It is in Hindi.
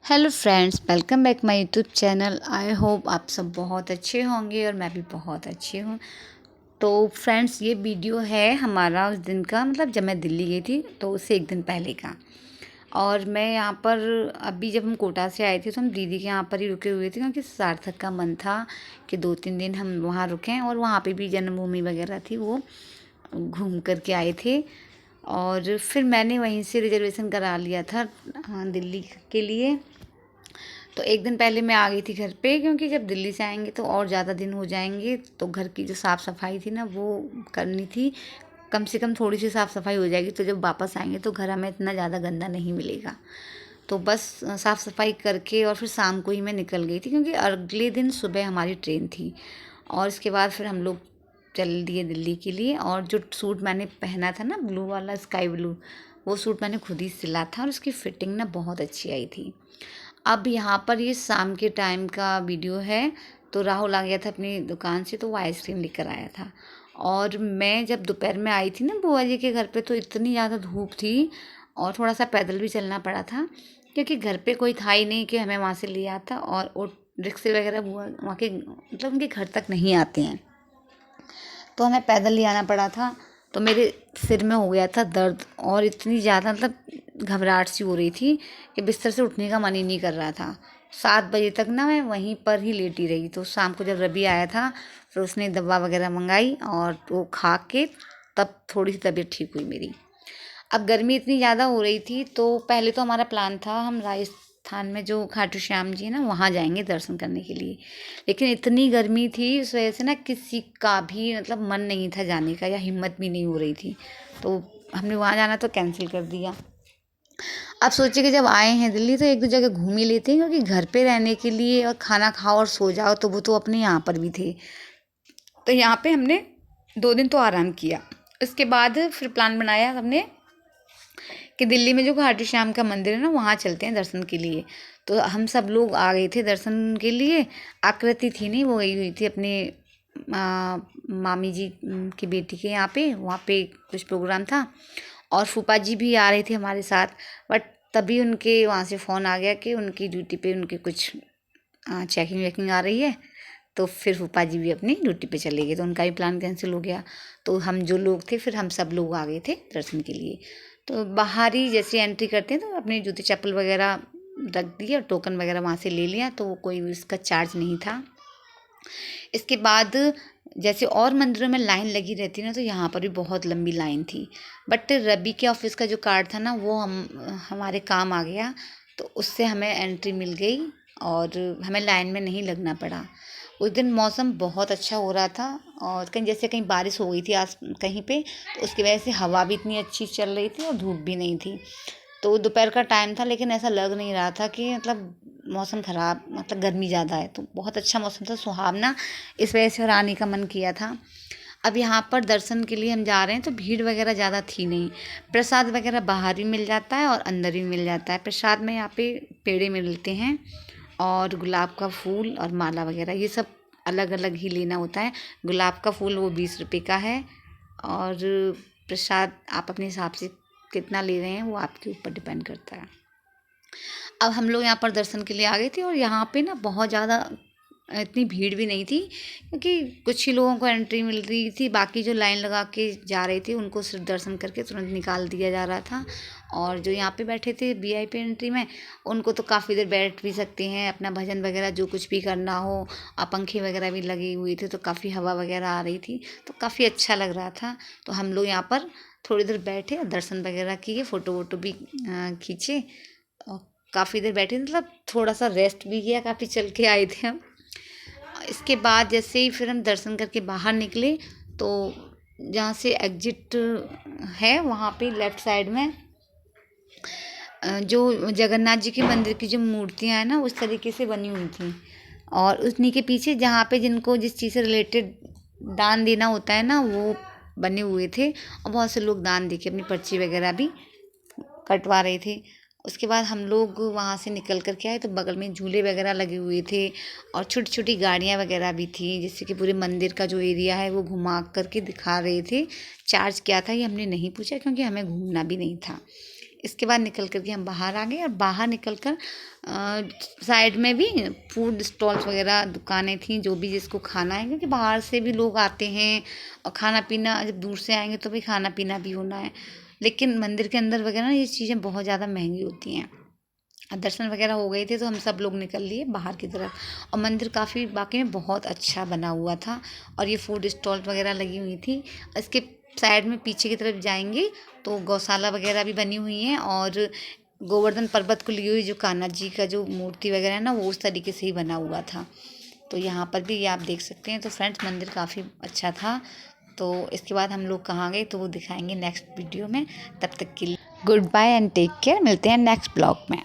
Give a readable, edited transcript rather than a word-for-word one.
Hello friends, welcome back my YouTube channel. I hope आप सब बहुत अच्छे होंगे और मैं भी बहुत अच्छी हूँ। तो फ्रेंड्स, ये वीडियो है हमारा उस दिन का, मतलब जब मैं दिल्ली गई थी तो उससे एक दिन पहले का। और मैं यहाँ पर अभी जब हम कोटा से आए थे तो हम दीदी के यहाँ पर ही रुके हुए थे, क्योंकि सार्थक का मन था कि 2-3 दिन हम वहाँ रुकें, और वहाँ पे भी जन्मभूमि वगैरह थी, वो घूम कर के आए थे। और फिर मैंने वहीं से रिजर्वेशन करा लिया था दिल्ली के लिए। तो एक दिन पहले मैं आ गई थी घर पे, क्योंकि जब दिल्ली से आएंगे तो और ज़्यादा दिन हो जाएंगे, तो घर की जो साफ़ सफाई थी ना वो करनी थी। कम से कम थोड़ी सी साफ़ सफाई हो जाएगी तो जब वापस आएंगे तो घर हमें इतना ज़्यादा गंदा नहीं मिलेगा। तो बस साफ़ सफाई करके और फिर शाम को ही मैं निकल गई थी, क्योंकि अगले दिन सुबह हमारी ट्रेन थी। और इसके बाद फिर हम लोग चल दिए दिल्ली के लिए। और जो सूट मैंने पहना था ना, ब्लू वाला, स्काई ब्लू, वो सूट मैंने खुद ही सिला था और उसकी फ़िटिंग ना बहुत अच्छी आई थी। अब यहाँ पर ये शाम के टाइम का वीडियो है। तो राहुल आ गया था अपनी दुकान से, तो वो आइसक्रीम लेकर आया था। और मैं जब दोपहर में आई थी ना बुआ जी के घर पे, तो इतनी ज़्यादा धूप थी और थोड़ा सा पैदल भी चलना पड़ा था, क्योंकि घर पे कोई था ही नहीं कि हमें वहाँ से ले आता। और वो रिक्शे वगैरह बुआ वहाँ के, मतलब उनके घर तक नहीं आते हैं, तो हमें पैदल ले आना पड़ा था। तो मेरे सिर में हो गया था दर्द, और इतनी ज़्यादा मतलब घबराहट सी हो रही थी कि बिस्तर से उठने का मन ही नहीं कर रहा था। 7 बजे तक ना मैं वहीं पर ही लेटी रही। तो शाम को जब रवि आया था, फिर उसने दवा वगैरह मंगाई और वो खा के तब थोड़ी सी तबीयत ठीक हुई मेरी। अब गर्मी इतनी ज़्यादा हो रही थी, तो पहले तो हमारा प्लान था हम राजस्थान में जो खाटू श्याम जी है ना, वहाँ जाएंगे दर्शन करने के लिए। लेकिन इतनी गर्मी थी, उस वजह से ना किसी का भी मतलब मन नहीं था जाने का, या हिम्मत भी नहीं हो रही थी। तो हमने वहाँ जाना तो कैंसिल कर दिया। अब सोचे कि जब आए हैं दिल्ली तो एक दो जगह घूम ही लेते हैं, क्योंकि घर पे रहने के लिए और खाना खाओ और सो जाओ, तो वो तो अपने यहाँ पर भी थे। तो यहाँ पे हमने 2 दिन तो आराम किया। इसके बाद फिर प्लान बनाया हमने कि दिल्ली में जो खाटू श्याम का मंदिर है ना, वहाँ चलते हैं दर्शन के लिए। तो हम सब लोग आ गए थे दर्शन के लिए। आकृति थी नहीं, वो गई हुई थी अपने मामी जी की बेटी के यहाँ पे, वहाँ पे कुछ प्रोग्राम था। और फूफा जी भी आ रहे थे हमारे साथ, बट तभी उनके वहाँ से फ़ोन आ गया कि उनकी ड्यूटी पे उनके कुछ चेकिंग वेकिंग आ रही है। तो फिर फूफा जी भी अपनी ड्यूटी पे चले गए, तो उनका भी प्लान कैंसिल हो गया। तो हम जो लोग थे, फिर हम सब लोग आ गए थे दर्शन के लिए। तो बाहर ही जैसे एंट्री करते हैं तो अपनी जूते चप्पल वगैरह रख दिए और टोकन वगैरह वहाँ से ले लिया, तो वो कोई उसका चार्ज नहीं था। इसके बाद जैसे और मंदिरों में लाइन लगी रहती है ना, तो यहाँ पर भी बहुत लंबी लाइन थी। बट रवि के ऑफिस का जो कार्ड था ना, वो हमारे काम आ गया, तो उससे हमें एंट्री मिल गई और हमें लाइन में नहीं लगना पड़ा। उस दिन मौसम बहुत अच्छा हो रहा था, और कहीं जैसे कहीं बारिश हो गई थी आस कहीं पे, तो उसकी वजह से हवा भी इतनी अच्छी चल रही थी और धूप भी नहीं थी। तो दोपहर का टाइम था, लेकिन ऐसा लग नहीं रहा था कि मतलब मौसम ख़राब, मतलब गर्मी ज़्यादा है। तो बहुत अच्छा मौसम था, सुहावना। इस वजह से और आने का मन किया था। अब यहाँ पर दर्शन के लिए हम जा रहे हैं, तो भीड़ वगैरह ज़्यादा थी नहीं। प्रसाद वगैरह बाहर भी मिल जाता है और अंदर भी मिल जाता है। प्रसाद में यहाँ पे पेड़े मिलते हैं और गुलाब का फूल और माला वगैरह, ये सब अलग अलग ही लेना होता है। गुलाब का फूल वो 20 रुपये का है, और प्रसाद आप अपने हिसाब से कितना ले रहे हैं वो आपके ऊपर डिपेंड करता है। अब हम लोग यहाँ पर दर्शन के लिए आ गए थे, और यहाँ पे ना बहुत ज़्यादा इतनी भीड़ भी नहीं थी, क्योंकि कुछ ही लोगों को एंट्री मिल रही थी। बाकी जो लाइन लगा के जा रहे थे उनको सिर्फ दर्शन करके तुरंत निकाल दिया जा रहा था। और जो यहाँ पे बैठे थे वीआईपी एंट्री में, उनको तो काफ़ी देर बैठ भी सकते हैं, अपना भजन वगैरह जो कुछ भी करना हो। पंखे वगैरह भी लगे हुए थे, तो काफ़ी हवा वगैरह आ रही थी, तो काफ़ी अच्छा लग रहा था। तो हम लोग यहाँ पर थोड़ी देर बैठे, दर्शन वगैरह किए, फ़ोटो वोटो भी खींचे, और काफ़ी देर बैठे, मतलब थोड़ा सा रेस्ट भी किया, काफ़ी चल के आए थे हम। इसके बाद जैसे ही फिर हम दर्शन करके बाहर निकले, तो जहाँ से एग्जिट है वहाँ पे लेफ़्ट साइड में जो जगन्नाथ जी के मंदिर की जो मूर्तियाँ हैं ना, उस तरीके से बनी हुई थी। और उन्हीं के पीछे जहाँ पे जिनको जिस चीज़ से रिलेटेड दान देना होता है ना, वो बने हुए थे, और बहुत से लोग दान दे के अपनी पर्ची वगैरह भी कटवा रहे थे। उसके बाद हम लोग वहाँ से निकल कर के आए, तो बगल में झूले वगैरह लगे हुए थे, और छोटी छोटी गाड़ियाँ वगैरह भी थी, जिससे कि पूरे मंदिर का जो एरिया है वो घुमा कर के दिखा रहे थे। चार्ज क्या था ये हमने नहीं पूछा, क्योंकि हमें घूमना भी नहीं था। इसके बाद निकल कर के हम बाहर आ गए और बाहर निकल कर साइड में भी फूड स्टॉल्स वगैरह दुकानें थी, जो भी जिसको खाना है, क्योंकि बाहर से भी लोग आते हैं और खाना पीना, जब दूर से आएंगे तो भी खाना पीना भी होना है। लेकिन मंदिर के अंदर वगैरह ये चीज़ें बहुत ज़्यादा महंगी होती हैं। दर्शन वगैरह हो गए थे तो हम सब लोग निकल लिए बाहर की तरफ। और मंदिर काफ़ी वाकई में बहुत अच्छा बना हुआ था और ये फूड स्टॉल वगैरह लगी हुई थी। इसके साइड में पीछे की तरफ जाएंगे तो गौशाला वगैरह भी बनी हुई हैं और गोवर्धन पर्वत को लिए हुई जो कान्हा जी का जो मूर्ति वगैरह है ना, वो उस तरीके से ही बना हुआ था। तो यहाँ पर भी ये आप देख सकते हैं। तो फ्रेंड्स मंदिर काफ़ी अच्छा था। तो इसके बाद हम लोग कहाँ गए तो वो दिखाएंगे नेक्स्ट वीडियो में। तब तक के लिए goodbye and take care. मिलते हैं नेक्स्ट ब्लॉग में।